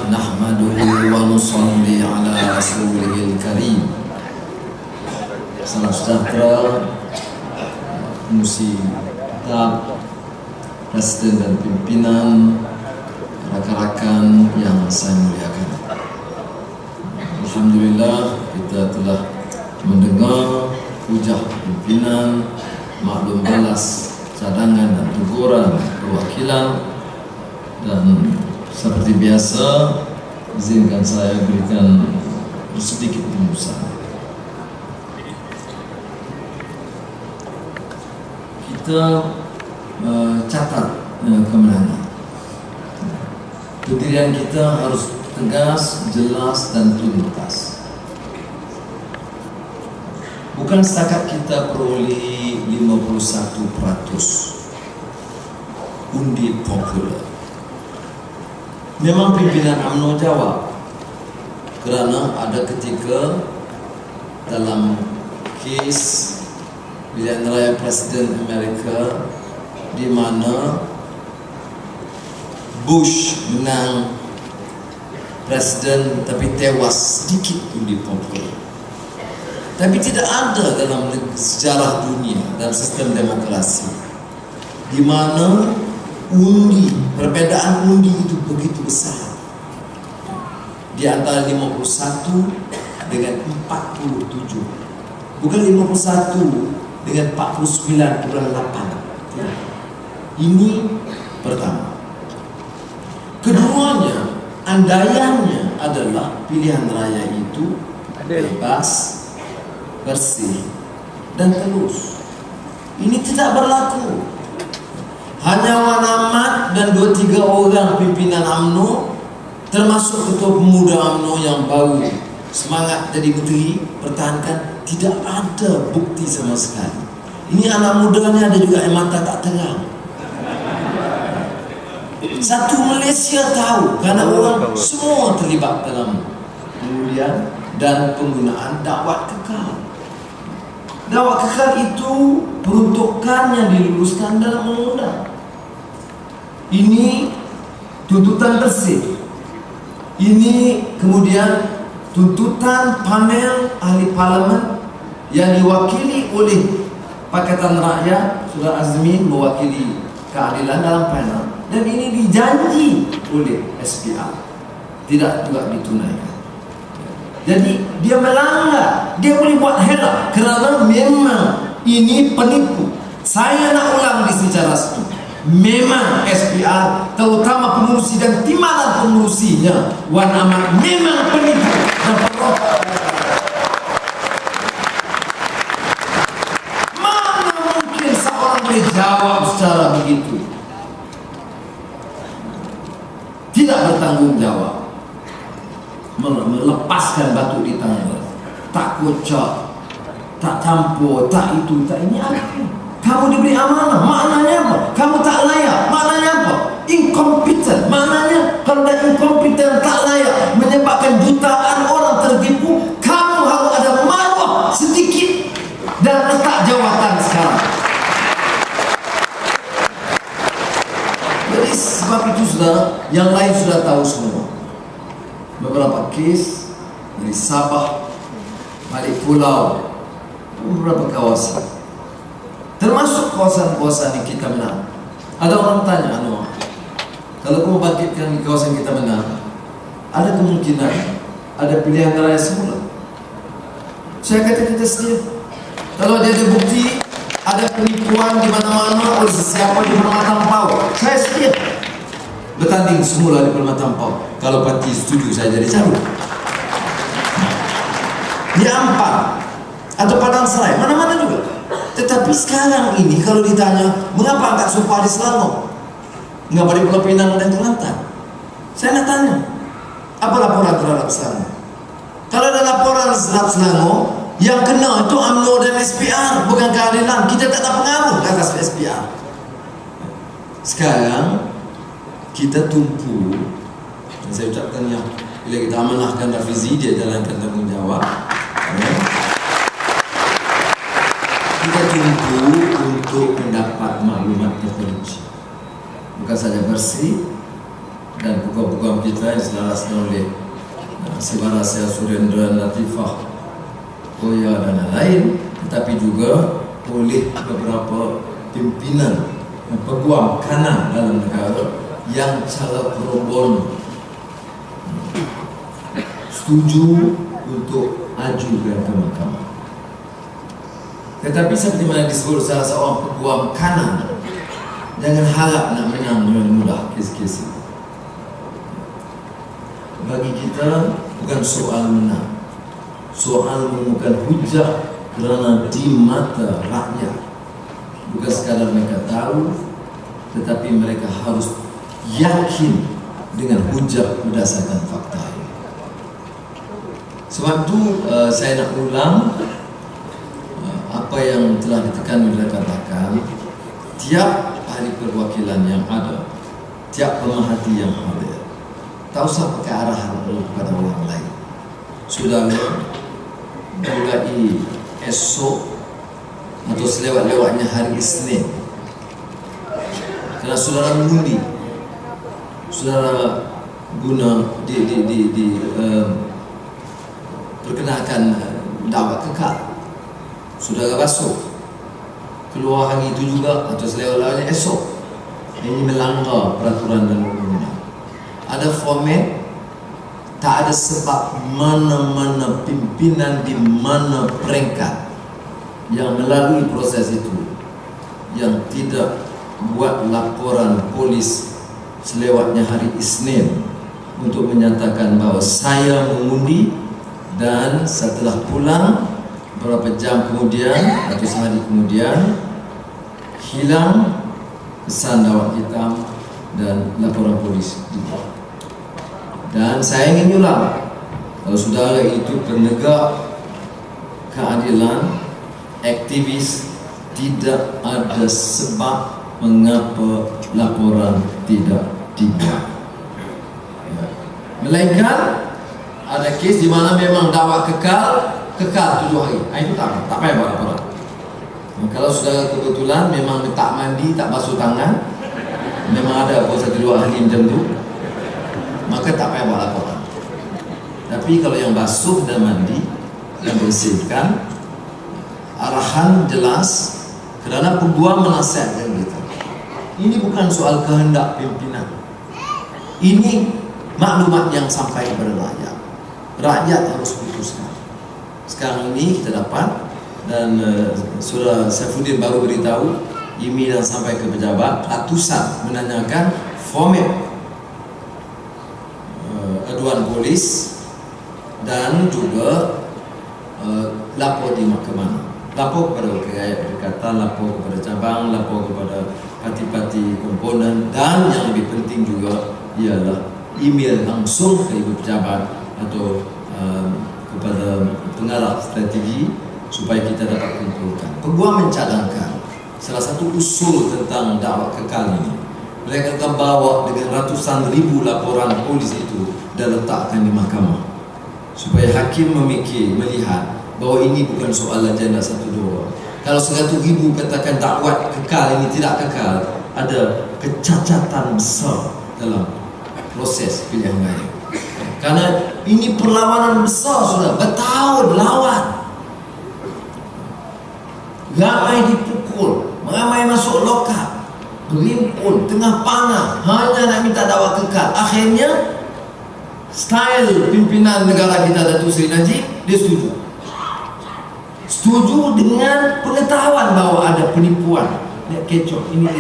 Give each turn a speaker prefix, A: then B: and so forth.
A: Nahmaduhu wa nusalli ala rasulihil karim. Salam sejahtera Musi Kitab, Presiden dan pimpinan, rakan-rakan yang saya muliakan. Alhamdulillah kita telah mendengar hujah pimpinan, maklum balas cadangan dan teguran perwakilan, dan seperti biasa izinkan saya berikan sedikit rumusan. Kita catat kemenangan. Pendirian kita harus tegas, jelas, dan tuntas. Bukan setakat kita peroleh 51% undi popular. Memang pimpinan UMNO jawab, kerana ada ketika dalam kes pilihan raya Presiden Amerika di mana Bush menang presiden tapi tewas sedikit undi popular. Tapi tidak ada dalam sejarah dunia, dalam sistem demokrasi, di mana perbedaan undi itu begitu besar, di antara 51 dengan 47, bukan 51 dengan 49 kurang 8. Ini pertama. Keduanya, andaiannya adalah pilihan raya itu bebas, bersih, dan telus. Ini tidak berlaku. Hanya Wan Ahmad dan 2-3 orang pimpinan UMNO, termasuk ketua pemuda UMNO yang baru semangat jadi menteri pertahankan, tidak ada bukti sama sekali. Ini anak mudanya ada juga yang mata tak terang. Satu Malaysia tahu, karena orang semua terlibat dalam pengulian dan penggunaan dakwat kekal. Dakwat kekal itu peruntukannya diluluskan dalam undang-undang. Ini tuntutan bersih. Ini kemudian tuntutan panel ahli parlimen yang diwakili oleh Pakatan Rakyat. Saudara Azmi mewakili keadilan dalam panel, dan ini dijanji oleh SPR, tidak juga ditunaikan. Jadi dia melanggar, dia boleh buat helak kerana memang ini penipu. Saya nak ulang di secara resmi, memang SPR, terutama pengurusi dan timbalan pengurusinya, Wan Ahmad memang penipu dan perokok. Mana mungkin seorang boleh jawab secara begitu? Tidak bertanggung jawab, melepaskan batu di tangan, tak kocak, tak campur, tak itu, tak ini. Apa? Kamu diberi amanah, maknanya apa? Kamu tak layak, maknanya apa? Incompetent, maknanya kalau dah incompetent, tak layak, menyebabkan jutaan orang tertipu. Kamu harus ada maruah sedikit dan letak jawatan sekarang. Jadi sebab itu sudah, yang lain sudah tahu semua. Beberapa kes dari Sabah, balik pulau, beberapa kawasan, termasuk kawasan-kawasan yang kita menang. Ada orang tanya, Anwar, kalau kamu bangkitkan di kawasan kita menang, ada kemungkinan ada pilihan raya semula? Saya kata kita sedia. Kalau dia ada bukti ada penipuan di mana-mana oleh sesiapa di Permatang Pau, saya sedia bertanding semula di Permatang Pau. Kalau parti setuju, saya jadi calon. Di Ampang atau Padang Serai, mana-mana juga. Tetapi sekarang ini kalau ditanya, mengapa angkat Sumpah di Selangor, mengapa di Pulau Pinang dan Kelantan, saya nak tanya, apa laporan terhadap Selangor? Kalau ada laporan terhadap Selangor, yang kena itu UMNO dan SPR, bukan keadilan. Kita tak ada pengaruh ke atas SPR. Sekarang kita tumpu, dan saya ucapkan yang bila kita amanahkan Rafizi, dia jalankan tanggungjawab. Kita tumpu untuk mendapat maklumat terperinci, bukan saja bersih, dan program-program kita yang diselaraskan oleh Sebara Saya Surendra Latifah Koya dan lain, tetapi juga oleh beberapa pimpinan peguam kanan dalam negara yang cara pro bono setuju untuk ajukan ke mahkamah. Tetapi seperti mana disebut salah seorang peguam kanan, jangan harap nak menang dengan mudah kes-kes itu. Bagi kita bukan soal menang, soal menemukan hujah kerana di mata rakyat. Bukan sekadar mereka tahu, tetapi mereka harus yakin dengan hujah berdasarkan fakta ini. Sebab itu saya nak ulang apa yang telah ditekan oleh katakan, tiap ahli perwakilan yang ada, tiap pemerhati yang ada, tak usah pakai arahan kepada orang lain. Saudara, mulai esok atau selewat-lewatnya hari Isnin, kerana saudara mengundi, saudara guna perkenalkan dakwah kekal, saudara basuh keluar hari itu juga atau selewat-lewatnya esok, ini melanggar peraturan dan undang-undang. Ada format, tak ada sebab mana-mana pimpinan di mana peringkat yang melalui proses itu yang tidak buat laporan polis selewatnya hari Isnin untuk menyatakan bahawa saya mengundi, dan setelah pulang beberapa jam kemudian atau sehari kemudian hilang kesan dawat hitam dan laporan polis dibuat. Dan saya ingin ulang, kalau saudara itu penegak keadilan, aktivis, tidak ada sebab mengapa laporan tidak dibuat. Melainkan ada kes di mana memang dakwah kekal 7 hari. Itu tak payah buat laporan. Kalau saudara kebetulan memang tak mandi, tak basuh tangan, memang ada 1-2 ahli macam tu, maka tak payah buat laporan. Tapi kalau yang basuh dan mandi, yang bersihkan, arahan jelas kerana peguam menasihatkan kita. Ini bukan soal kehendak pimpinan, ini maklumat yang sampai kepada rakyat. Rakyat harus putuskan. Sekarang ini kita dapat, dan Saudara Saifuddin baru beritahu, email yang sampai ke pejabat, ratusan menanyakan format aduan polis dan juga lapor di mahkamah. Lapor kepada Rakyat Berdekatan, lapor kepada cabang, lapor kepada parti-parti komponen, dan yang lebih penting juga ialah email langsung ke ibu pejabat atau kepada pengarah strategi supaya kita dapat kumpulkan. Peguam mencadangkan salah satu usul tentang dakwah kekal ini, mereka akan bawa dengan ratusan ribu laporan polis itu dan letakkan di mahkamah supaya hakim melihat bahawa ini bukan soal agenda 1-2. Kalau 100,000 katakan dakwah kekal ini tidak kekal, ada kecacatan besar dalam proses pilihan raya. Karena ini perlawanan besar, sudah bertahun lawan, ramai dipukul, ramai masuk lokap, berimpun tengah panah, hanya nak minta dakwah kekal. Akhirnya style pimpinan negara kita Datuk Seri Najib, dia setuju dengan pengetahuan bahawa ada penipuan, dia kecoh ini